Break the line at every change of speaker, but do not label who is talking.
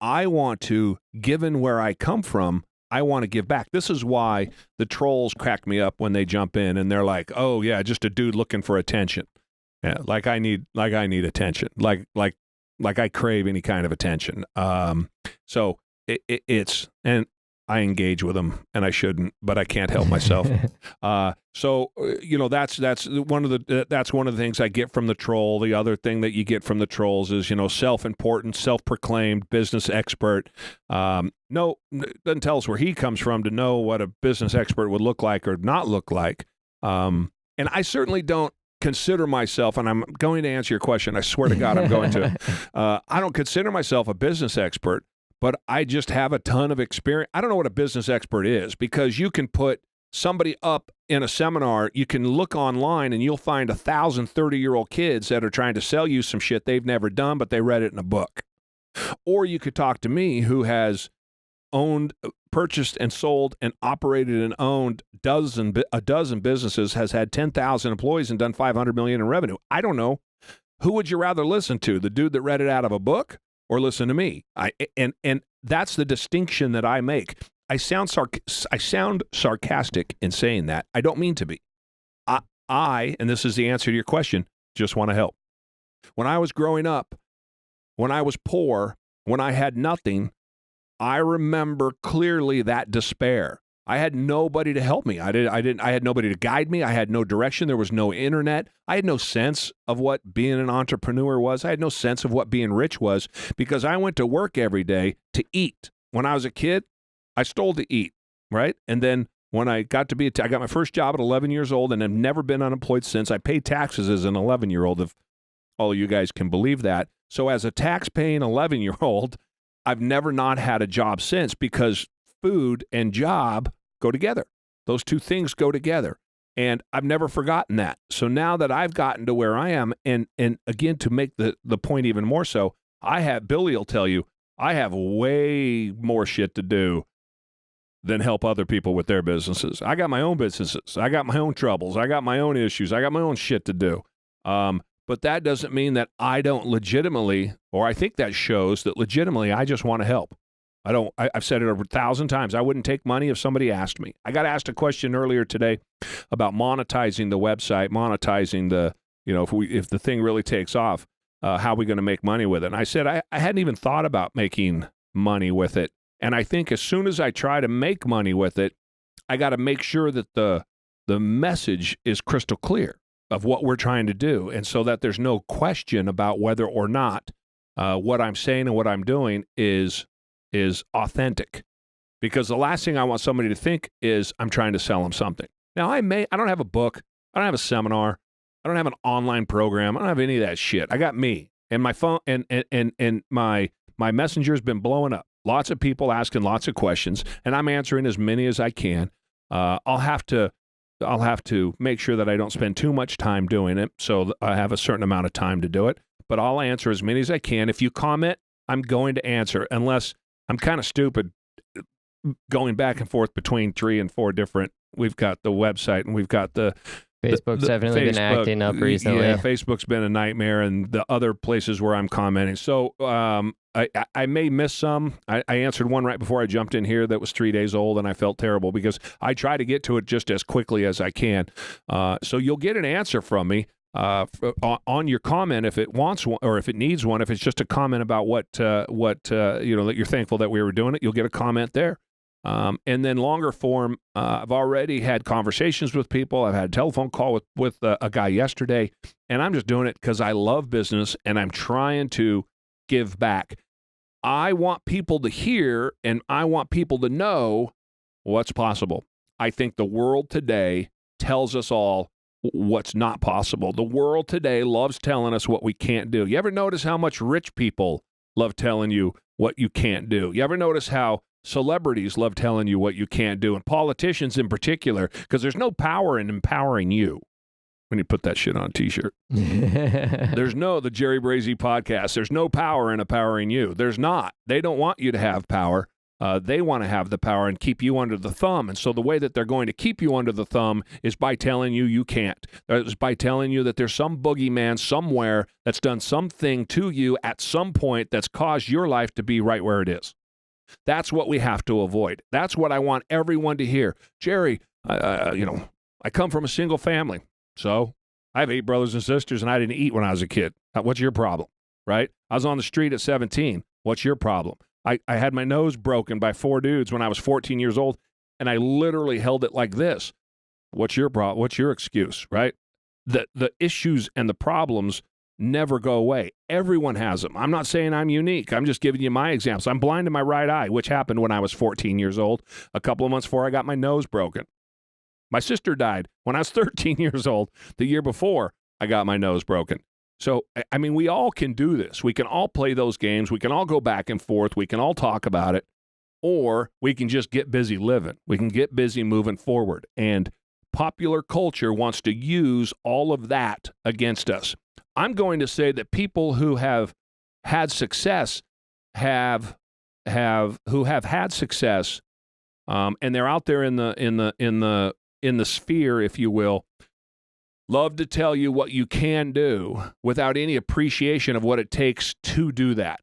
I want to, given where I come from, I want to give back. This is why the trolls crack me up when they jump in and they're like, "Oh yeah, just a dude looking for attention." Yeah, like I need attention. Like I crave any kind of attention. So it's, and I engage with them, and I shouldn't, but I can't help myself. So that's one of the things I get from the troll. The other thing that you get from the trolls is self-important, self-proclaimed business expert. No, doesn't tell us where he comes from to know what a business expert would look like or not look like. And I certainly don't consider myself, and I'm going to answer your question. I swear to God, I'm going to. I don't consider myself a business expert. But I just have a ton of experience. I don't know what a business expert is, because you can put somebody up in a seminar, you can look online and you'll find 1,000 30-year-old kids that are trying to sell you some shit they've never done, but they read it in a book. Or you could talk to me, who has owned, purchased and sold and operated and owned a dozen businesses, has had 10,000 employees and done $500 million in revenue. I don't know. Who would you rather listen to? The dude that read it out of a book? Or listen to me. And that's the distinction that I make. I sound sarcastic in saying that. I don't mean to be. I, and this is the answer to your question, just want to help. When I was growing up, when I was poor, when I had nothing, I remember clearly that despair. I had nobody to help me. I had nobody to guide me. I had no direction. There was no internet. I had no sense of what being an entrepreneur was. I had no sense of what being rich was, because I went to work every day to eat. When I was a kid, I stole to eat, right? And then when I got to I got my first job at 11 years old and have never been unemployed since. I paid taxes as an 11-year-old, if all you guys can believe that. So as a tax-paying 11-year-old, I've never not had a job since, because food and job go together. Those two things go together. And I've never forgotten that. So now that I've gotten to where I am, and again, to make the point even more so, Billy will tell you, I have way more shit to do than help other people with their businesses. I got my own businesses. I got my own troubles. I got my own issues. I got my own shit to do. But that doesn't mean that I don't legitimately, or I think that shows that legitimately I just want to help. I've said it over 1,000 times. I wouldn't take money if somebody asked me. I got asked a question earlier today about monetizing the website, monetizing the, if the thing really takes off, how are we going to make money with it? And I said, I hadn't even thought about making money with it. And I think as soon as I try to make money with it, I got to make sure that the message is crystal clear of what we're trying to do. And so that there's no question about whether or not what I'm saying and what I'm doing is authentic. Because the last thing I want somebody to think is I'm trying to sell them something. Now, I don't have a book. I don't have a seminar. I don't have an online program. I don't have any of that shit. I got me and my phone, and my messenger has been blowing up. Lots of people asking lots of questions, and I'm answering as many as I can. I'll have to make sure that I don't spend too much time doing it, so I have a certain amount of time to do it. But I'll answer as many as I can. If you comment, I'm going to answer, unless I'm kind of stupid going back and forth between 3 and 4 different. We've got the website, and we've got the
Facebook's definitely been acting up recently.
Yeah, Facebook's been a nightmare, and the other places where I'm commenting. So I may miss some. I answered one right before I jumped in here that was 3 days old, and I felt terrible because I try to get to it just as quickly as I can. So you'll get an answer from me on your comment if it wants one, or if it needs one. If it's just a comment about what that you're thankful that we were doing it, you'll get a comment there. And then longer form, I've already had conversations with people. I've had a telephone call with a guy yesterday, and I'm just doing it because I love business and I'm trying to give back. I want people to hear, and I want people to know what's possible. I think the world today tells us all what's not possible. The world today loves telling us what we can't do. You ever notice how much rich people love telling you what you can't do? You ever notice how celebrities love telling you what you can't do, and politicians in particular, because there's no power in empowering you when you put that shit on a T-shirt. There's the Jerry Brazy podcast. There's no power in empowering you. There's not. They don't want you to have power. They want to have the power and keep you under the thumb. And so the way that they're going to keep you under the thumb is by telling you you can't. It's by telling you that there's some boogeyman somewhere that's done something to you at some point that's caused your life to be right where it is. That's what we have to avoid. That's what I want everyone to hear. Jerry, I come from a single family, so I have 8 brothers and sisters, and I didn't eat when I was a kid. What's your problem, right? I was on the street at 17. What's your problem? I had my nose broken by 4 dudes when I was 14 years old, and I literally held it like this. What's your problem? What's your excuse, right? The issues and the problems never go away. Everyone has them. I'm not saying I'm unique. I'm just giving you my examples. I'm blind in my right eye, which happened when I was 14 years old, a couple of months before I got my nose broken. My sister died when I was 13 years old, the year before I got my nose broken. So, I mean, we all can do this. We can all play those games. We can all go back and forth. We can all talk about it. Or we can just get busy living. We can get busy moving forward. And popular culture wants to use all of that against us. I'm going to say that people who have had success and they're out there in the sphere, if you will, love to tell you what you can do without any appreciation of what it takes to do that.